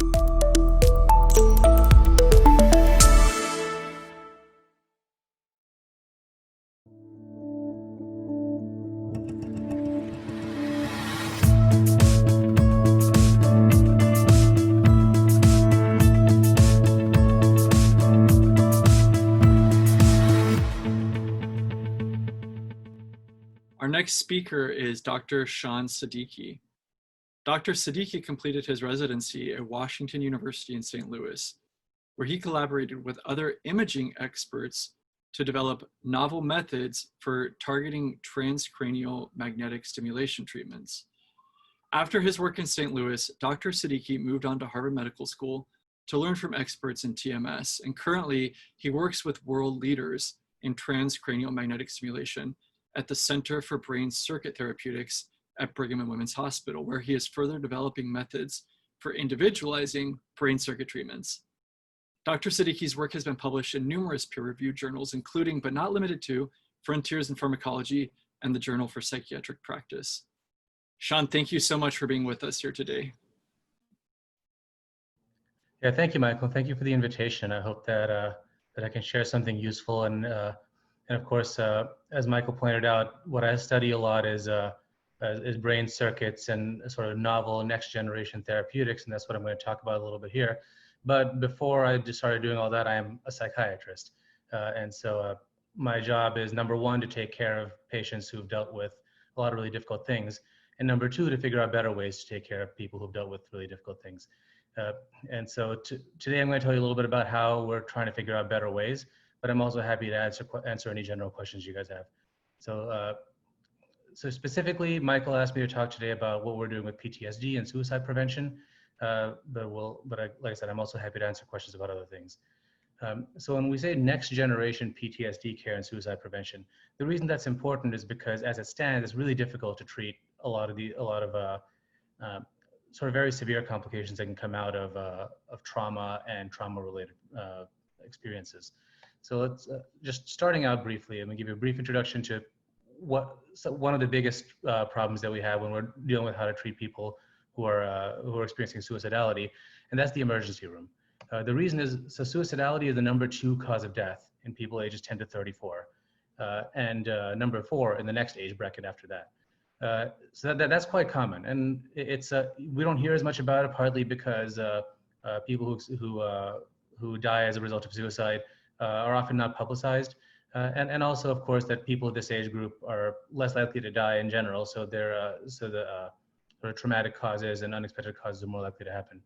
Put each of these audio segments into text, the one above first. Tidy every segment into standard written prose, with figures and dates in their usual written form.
Our next speaker is Dr. Shan Siddiqi. Dr. Siddiqi completed his residency at Washington University in St. Louis, where he collaborated with other imaging experts to develop novel methods for targeting transcranial magnetic stimulation treatments. After his work in St. Louis, Dr. Siddiqi moved on to Harvard Medical School to learn from experts in TMS, and currently he works with world leaders in transcranial magnetic stimulation at the Center for Brain Circuit Therapeutics at Brigham and Women's Hospital, where he is further developing methods for individualizing brain circuit treatments. Dr. Siddiqi's work has been published in numerous peer-reviewed journals, including but not limited to Frontiers in Pharmacology and the Journal for Psychiatric Practice. Shan, thank you so much for being with us here today. Yeah, thank you, Michael. Thank you for the invitation. I hope that that I can share something useful. And of course, as Michael pointed out, what I study a lot is brain circuits and sort of novel next generation therapeutics, and that's what I'm going to talk about a little bit here. But before I just started doing all that, I am a psychiatrist, and so my job is, number one, to take care of patients who've dealt with a lot of really difficult things, and number two, to figure out better ways to take care of people who've dealt with really difficult things. And so today I'm going to tell you a little bit about how we're trying to figure out better ways, but I'm also happy to answer any general questions you guys have. So, so specifically, Michael asked me to talk today about what we're doing with PTSD and suicide prevention, like I said, I'm also happy to answer questions about other things. So when we say next generation PTSD care and suicide prevention, the reason that's important is because as it stands, it's really difficult to treat a lot of sort of very severe complications that can come out of trauma and trauma-related experiences. So let's just starting out briefly. I'm going to give you a brief introduction to one of the biggest problems that we have when we're dealing with how to treat people who are experiencing suicidality, and that's the emergency room. The reason is, so suicidality is the #2 cause of death in people ages 10 to 34, and number 4 in the next age bracket after that. So that's quite common, and it's we don't hear as much about it, partly because people who die as a result of suicide are often not publicized, and also, of course, that people of this age group are less likely to die in general. So the sort of traumatic causes and unexpected causes are more likely to happen.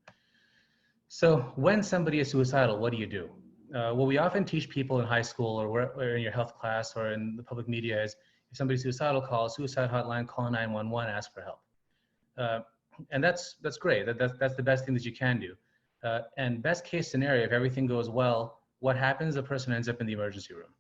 So when somebody is suicidal, what do you do? What we often teach people in high school or in your health class or in the public media is, if somebody's suicidal, call a suicide hotline, call 911, ask for help. And that's great. That's the best thing that you can do. And best case scenario, if everything goes well, what happens? The person ends up in the emergency room.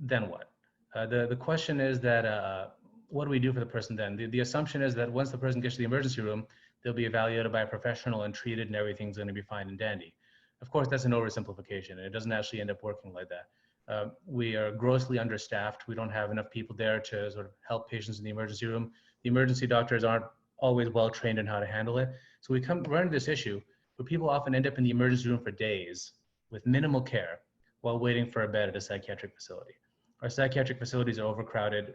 Then what? The question is that, what do we do for the person then? The assumption is that once the person gets to the emergency room, they'll be evaluated by a professional and treated, and everything's going to be fine and dandy. Of course, that's an oversimplification, and it doesn't actually end up working like that. We are grossly understaffed. We don't have enough people there to sort of help patients in the emergency room. The emergency doctors aren't always well trained in how to handle it. So we run into this issue where people often end up in the emergency room for days with minimal care while waiting for a bed at a psychiatric facility. Our psychiatric facilities are overcrowded.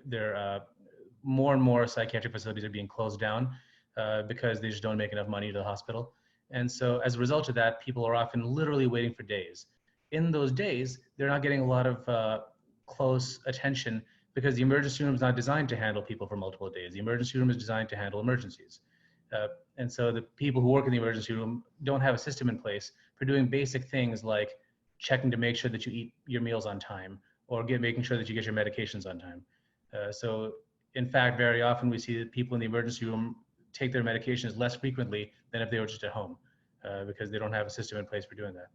More and more psychiatric facilities are being closed down because they just don't make enough money to the hospital. And so as a result of that, people are often literally waiting for days. In those days, they're not getting a lot of close attention because the emergency room is not designed to handle people for multiple days. The emergency room is designed to handle emergencies. And so the people who work in the emergency room don't have a system in place for doing basic things like checking to make sure that you eat your meals on time, or making sure that you get your medications on time. So in fact, very often we see that people in the emergency room take their medications less frequently than if they were just at home, because they don't have a system in place for doing that.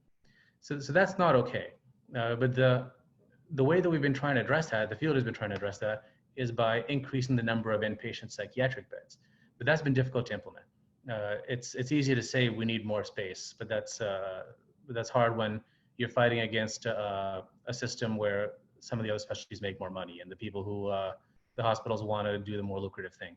So that's not okay. But the way that we've been trying to address that, the field has been trying to address that, is by increasing the number of inpatient psychiatric beds. But that's been difficult to implement. It's easy to say we need more space, but that's hard when you're fighting against a system where some of the other specialties make more money, and the people who the hospitals want to do the more lucrative thing.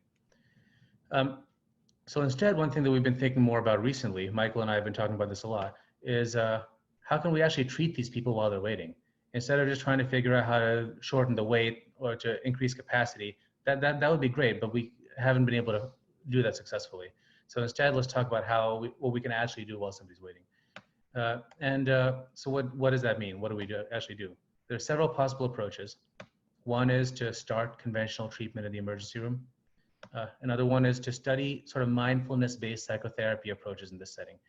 So instead, one thing that we've been thinking more about recently, Michael and I have been talking about this a lot, is how can we actually treat these people while they're waiting? Instead of just trying to figure out how to shorten the wait or to increase capacity, that would be great, but we haven't been able to do that successfully. So instead, let's talk about what we can actually do while somebody's waiting. So what does that mean? What do we actually do? There are several possible approaches. One is to start conventional treatment in the emergency room. Another one is to study sort of mindfulness-based psychotherapy approaches in this setting.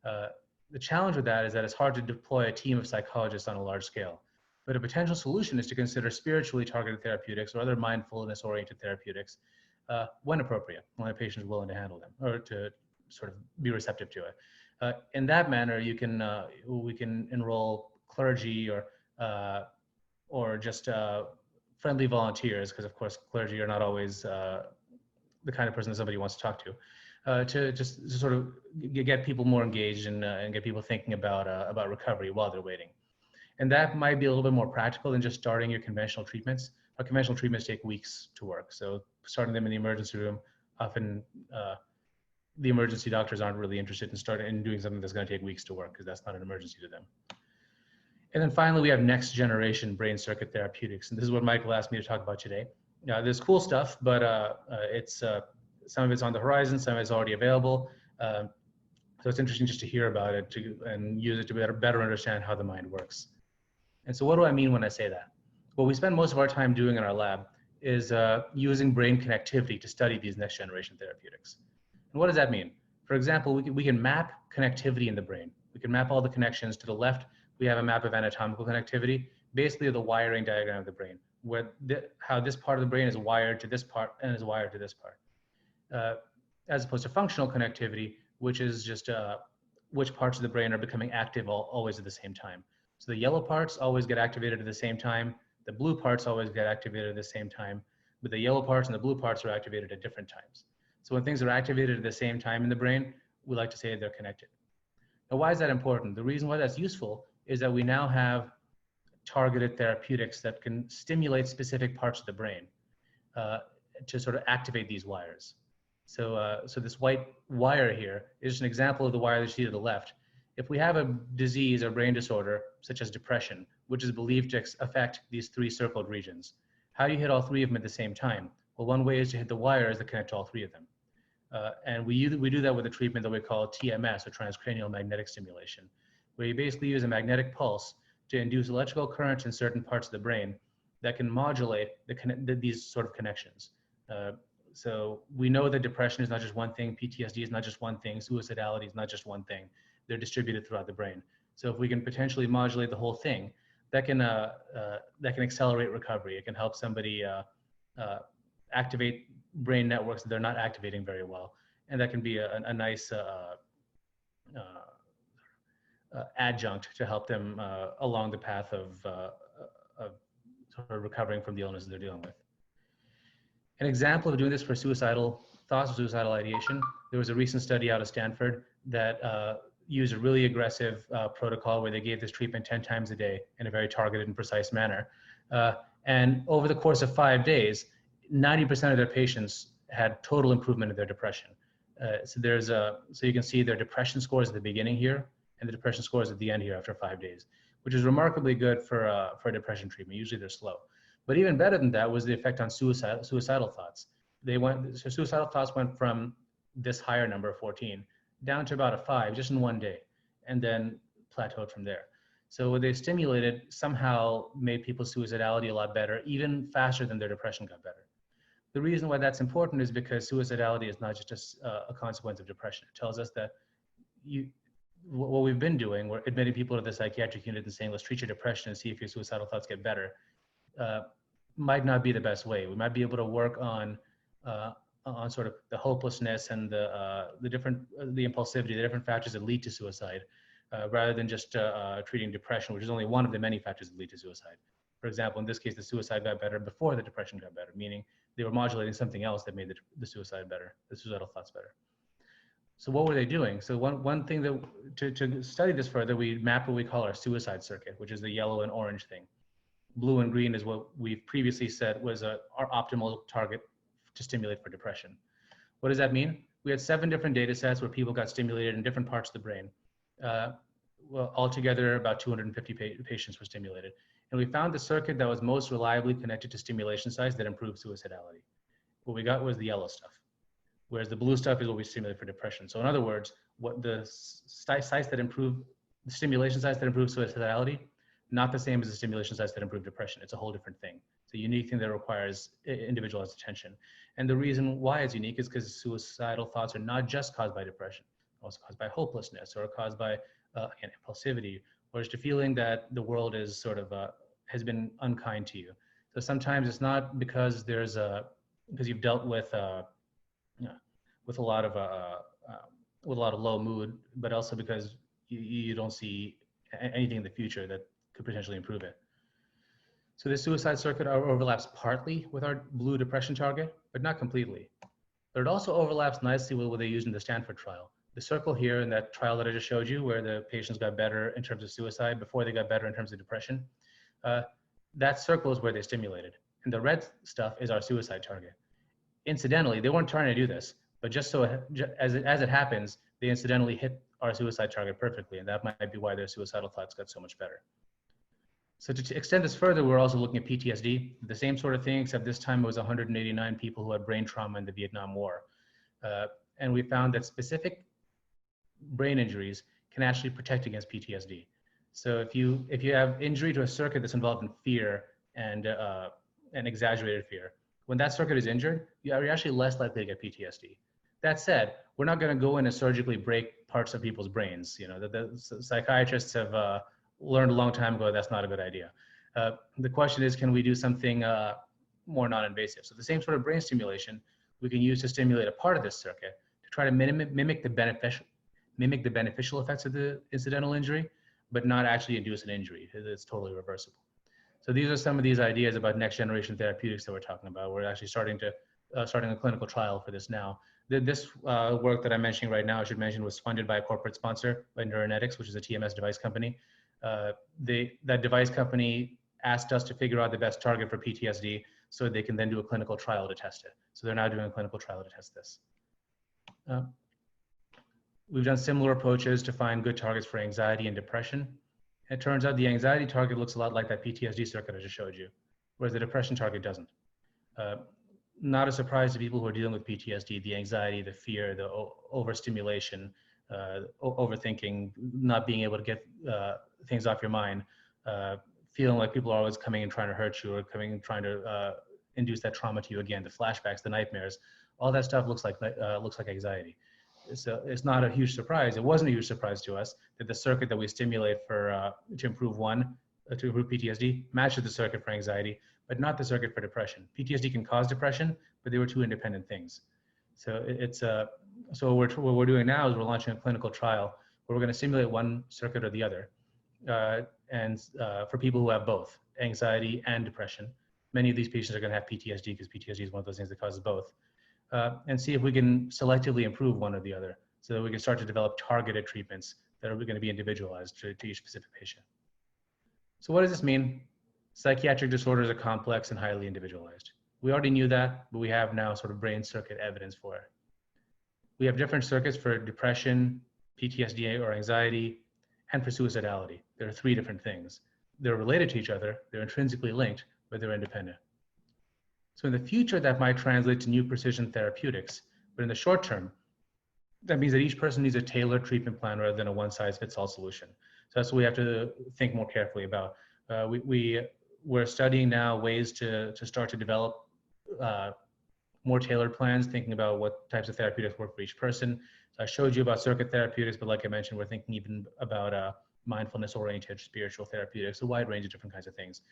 The challenge with that is that it's hard to deploy a team of psychologists on a large scale. But a potential solution is to consider spiritually targeted therapeutics or other mindfulness-oriented therapeutics when appropriate, when a patient is willing to handle them or to sort of be receptive to it. In that manner, we can enroll clergy or just friendly volunteers, because of course clergy are not always the kind of person that somebody wants to talk to just sort of get people more engaged and get people thinking about recovery while they're waiting. And that might be a little bit more practical than just starting your conventional treatments. Our conventional treatments take weeks to work. So starting them in the emergency room, often the emergency doctors aren't really interested in doing something that's going to take weeks to work because that's not an emergency to them. And then finally, we have next generation brain circuit therapeutics. And this is what Michael asked me to talk about today. There's cool stuff, but some of it's on the horizon, some of it's already available. So it's interesting just to hear about it and use it to better understand how the mind works. And so what do I mean when I say that? What we spend most of our time doing in our lab is using brain connectivity to study these next generation therapeutics. And what does that mean? For example, we can map connectivity in the brain. We can map all the connections. To the left, we have a map of anatomical connectivity, basically the wiring diagram of the brain, where how this part of the brain is wired to this part and is wired to this part. As opposed to functional connectivity, which is just which parts of the brain are becoming active always at the same time. So the yellow parts always get activated at the same time. The blue parts always get activated at the same time, but the yellow parts and the blue parts are activated at different times. So when things are activated at the same time in the brain, we like to say they're connected. Now, why is that important? The reason why that's useful is that we now have targeted therapeutics that can stimulate specific parts of the brain to sort of activate these wires. So this white wire here is just an example of the wire that you see to the left. If we have a disease or brain disorder, such as depression, which is believed to affect these three circled regions, how do you hit all three of them at the same time? Well, one way is to hit the wires that connect all three of them. And we do that with a treatment that we call TMS, or transcranial magnetic stimulation, where you basically use a magnetic pulse to induce electrical currents in certain parts of the brain that can modulate these sort of connections. So we know that depression is not just one thing, PTSD is not just one thing, suicidality is not just one thing. They're distributed throughout the brain. So if we can potentially modulate the whole thing, that can accelerate recovery. It can help somebody activate brain networks that they're not activating very well, and that can be a nice adjunct to help them along the path of sort of recovering from the illness they're dealing with. An example of doing this for suicidal thoughts or suicidal ideation, there was a recent study out of Stanford that used a really aggressive protocol where they gave this treatment 10 times a day in a very targeted and precise manner. And over the course of 5 days, 90% of their patients had total improvement in their depression. So you can see their depression scores at the beginning here, and the depression scores at the end here after 5 days, which is remarkably good for a depression treatment. Usually they're slow. But even better than that was the effect on suicidal thoughts. So suicidal thoughts went from this higher number, 14, down to about a 5 just in 1 day, and then plateaued from there. So what they stimulated somehow made people's suicidality a lot better, even faster than their depression got better. The reason why that's important is because suicidality is not just a consequence of depression. It tells us that what we've been doing, we're admitting people to the psychiatric unit and saying, let's treat your depression and see if your suicidal thoughts get better, might not be the best way. We might be able to work on sort of the hopelessness and the impulsivity, the different factors that lead to suicide, rather than just treating depression, which is only one of the many factors that lead to suicide. For example, in this case, the suicide got better before the depression got better, meaning they were modulating something else that made the suicide better, the suicidal thoughts better. So what were they doing? So one thing that to study this further, we mapped what we call our suicide circuit, which is the yellow and orange thing. Blue and green is what we've previously said was our optimal target to stimulate for depression. What does that mean? We had 7 different data sets where people got stimulated in different parts of the brain. Well, altogether, about 250 patients were stimulated. And we found the circuit that was most reliably connected to stimulation sites that improved suicidality. What we got was the yellow stuff, whereas the blue stuff is what we stimulate for depression. So in other words, what the sites that improve, the stimulation sites that improve suicidality, not the same as the stimulation sites that improve depression. It's a whole different thing. It's a unique thing that requires individualized attention. And the reason why it's unique is because suicidal thoughts are not just caused by depression, also caused by hopelessness or caused by again, impulsivity, or just a feeling that the world is sort of has been unkind to you. So sometimes it's not because there's because you've dealt with with a lot of low mood, but also because you don't see anything in the future that could potentially improve it. So the suicide circuit overlaps partly with our blue depression target, but not completely. But it also overlaps nicely with what they used in the Stanford trial. The circle here in that trial that I just showed you, where the patients got better in terms of suicide before they got better in terms of depression, that circle is where they stimulated. And the red stuff is our suicide target. Incidentally, they weren't trying to do this, but just so as it happens, they incidentally hit our suicide target perfectly, and that might be why their suicidal thoughts got so much better. So to extend this further, we're also looking at PTSD, the same sort of thing, except this time it was 189 people who had brain trauma in the Vietnam War. And we found that specific brain injuries can actually protect against PTSD. So if you have injury to a circuit that's involved in fear and exaggerated fear, when that circuit is injured, you're actually less likely to get PTSD. That said, we're not going to go in and surgically break parts of people's brains. You know, the psychiatrists have learned a long time ago that's not a good idea. The question is, can we do something more non-invasive? So the same sort of brain stimulation we can use to stimulate a part of this circuit to try to mimic the beneficial effects of the incidental injury, but not actually induce an injury. It's totally reversible. So these are some of these ideas about next generation therapeutics that we're talking about. We're actually starting a clinical trial for this now. This work that I'm mentioning right now, I should mention, was funded by a corporate sponsor, by Neuronetics, which is a TMS device company. That device company asked us to figure out the best target for PTSD so they can then do a clinical trial to test it. So they're now doing a clinical trial to test this. We've done similar approaches to find good targets for anxiety and depression. It turns out the anxiety target looks a lot like that PTSD circuit I just showed you, whereas the depression target doesn't. Not a surprise to people who are dealing with PTSD, the anxiety, the fear, the overstimulation, overthinking, not being able to get things off your mind, feeling like people are always coming and trying to hurt you or coming and trying to induce that trauma to you again, the flashbacks, the nightmares, all that stuff looks like anxiety. So it's not a huge surprise. It wasn't a huge surprise to us that the circuit that we stimulate for to improve PTSD matches the circuit for anxiety, but not the circuit for depression. PTSD can cause depression, but they were two independent things. So so what we're doing now is we're launching a clinical trial where we're going to simulate one circuit or the other, and for people who have both anxiety and depression. Many of these patients are going to have PTSD because PTSD is one of those things that causes both. And see if we can selectively improve one or the other so that we can start to develop targeted treatments that are going to be individualized to each specific patient. So what does this mean? Psychiatric disorders are complex and highly individualized. We already knew that, but we have now sort of brain circuit evidence for it. We have different circuits for depression, PTSD or anxiety, and for suicidality. There are 3 different things. They're related to each other, they're intrinsically linked, but they're independent. So in the future, that might translate to new precision therapeutics. But in the short term, that means that each person needs a tailored treatment plan rather than a one-size-fits-all solution. So that's what we have to think more carefully about. We're studying now ways to start to develop more tailored plans, thinking about what types of therapeutics work for each person. So I showed you about circuit therapeutics, but like I mentioned, we're thinking even about mindfulness-oriented spiritual therapeutics, a wide range of different kinds of things.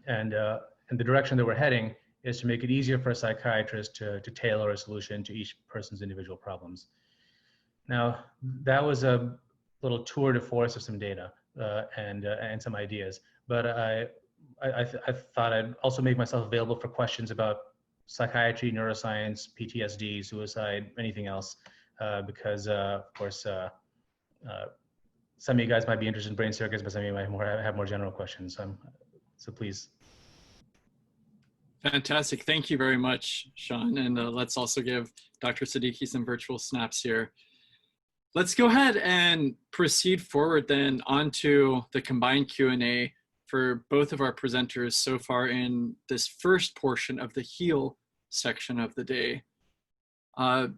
And the direction that we're heading is to make it easier for a psychiatrist to tailor a solution to each person's individual problems. Now, that was a little tour de force of some data and some ideas, but I thought I'd also make myself available for questions about psychiatry, neuroscience, PTSD, suicide, anything else, because of course, some of you guys might be interested in brain circuits, but some of you might have more general questions. So please. Fantastic. Thank you very much, Shan. And let's also give Dr. Siddiqui some virtual snaps here. Let's go ahead and proceed forward then onto the combined Q&A for both of our presenters so far in this first portion of the heal section of the day.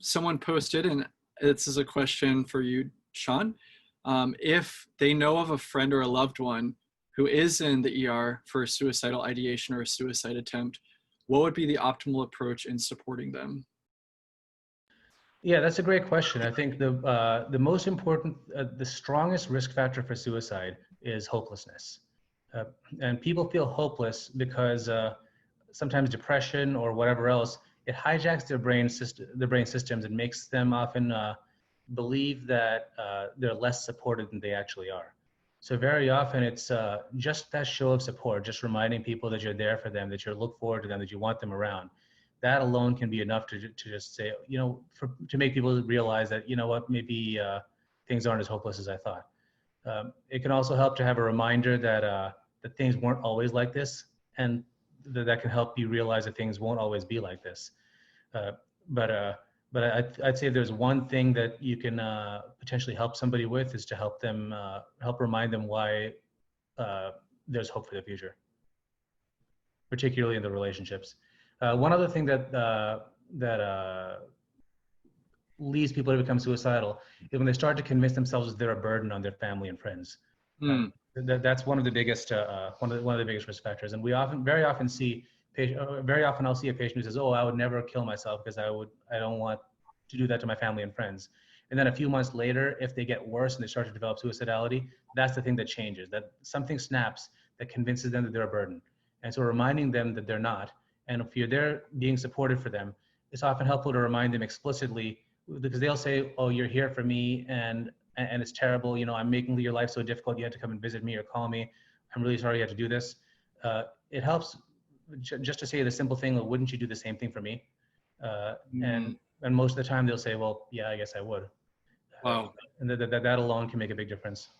Someone posted, and this is a question for you, Shan. If they know of a friend or a loved one who is in the ER for a suicidal ideation or a suicide attempt, what would be the optimal approach in supporting them? Yeah, that's a great question. I think the most important, the strongest risk factor for suicide is hopelessness. And people feel hopeless because sometimes depression or whatever else, it hijacks their brain systems and makes them often believe that they're less supported than they actually are. So very often it's just that show of support, just reminding people that you're there for them, that you look forward to them, that you want them around. That alone can be enough to just say, to make people realize that, you know what, maybe things aren't as hopeless as I thought. It can also help to have a reminder that things weren't always like this, and that can help you realize that things won't always be like this. But I'd say if there's one thing that you can potentially help somebody with is to help them, help remind them why there's hope for the future, particularly in the relationships. One other thing that leads people to become suicidal is when they start to convince themselves that they're a burden on their family and friends. That's one of the biggest one of the biggest risk factors. And very often I'll see a patient who says, "Oh, I would never kill myself because I don't want to do that to my family and friends." And then a few months later, if they get worse and they start to develop suicidality, that's the thing that changes. That something snaps that convinces them that they're a burden. And so reminding them that they're not, and if you're there being supportive for them, it's often helpful to remind them explicitly, because they'll say, "Oh, you're here for me, and it's terrible. I'm making your life so difficult. You had to come and visit me or call me. I'm really sorry you had to do this." It helps just to say the simple thing, "Well, wouldn't you do the same thing for me?" And most of the time they'll say, "Well, yeah, I guess I would." Wow. And that alone can make a big difference.